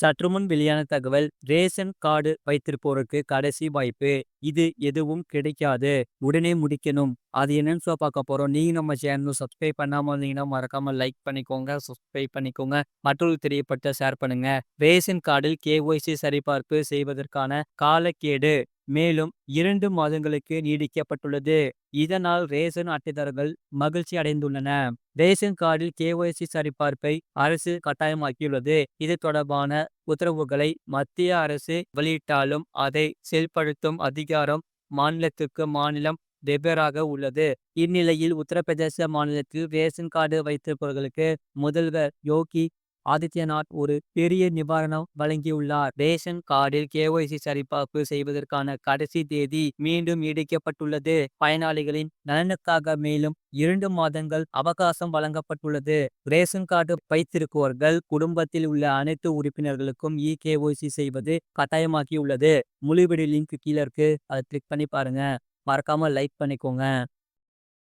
சற்றுமுன் வெளியான தகவல் ரேஷன் கார்டு வைத்திருப்போருக்கு கடைசி வாய்ப்பு. இது எதுவும் கிடைக்காது. உடனே முடிக்கணும். அது என்னன்னு பார்க்க போறோம். நீங்க நம்ம சேனல் சப்ஸ்கிரைப் பண்ணாம இருந்தீங்கன்னா மறக்காம லைக் பண்ணிக்கோங்க, சப்ஸ்கிரைப் பண்ணிக்கோங்க. மற்றொரு தெரியப்பட்ட ஷேர் பண்ணுங்க. ரேஷன் கார்டில் கேஒய்சி சரிபார்ப்பு செய்வதற்கான காலக்கெடு மேலும் 2 மாதங்களுக்கு நீடிக்கப்பட்டுள்ளது. இதனால் ரேஷன் அட்டைதாரர்கள் மகிழ்ச்சி அடைந்துள்ளன. ரேஷன் கார்டில் கேஒய்சி சரிபார்ப்பை அரசு கட்டாயமாக்கியுள்ளது. இது தொடர்பான உத்தரவுகளை மத்திய அரசு வெளியிட்டாலும் அதை செயல்படுத்தும் அதிகாரம் மாநிலத்துக்கு மாநிலம் வெவ்வேறாக உள்ளது. இந்நிலையில் உத்தரப்பிரதேச மாநிலத்தில் ரேஷன் கார்டு வைத்திருப்பவர்களுக்கு முதல்வர் யோகி ஆதித்யநாத் ஒரு பெரிய நிவாரணம் வழங்கியுள்ளார். ரேஷன் கார்டில் கேஒய்சி சரிபார்ப்பு செய்வதற்கான கடைசி தேதி மீண்டும் நீடிக்கப்பட்டுள்ளது. பயனாளிகளின் நலனுக்காக மேலும் 2 மாதங்கள் அவகாசம் வழங்கப்பட்டுள்ளது. ரேஷன் கார்டு வைத்திருப்பவர்கள் குடும்பத்தில் உள்ள அனைத்து உறுப்பினர்களுக்கும் கேஒய்சி செய்வது கட்டாயமாக்கியுள்ளது. முழு வீடியோ லிங்க் கீழே இருக்கு. அதை கிளிக் பண்ணி பாருங்க. மறக்காம லைக் பண்ணிக்கோங்க.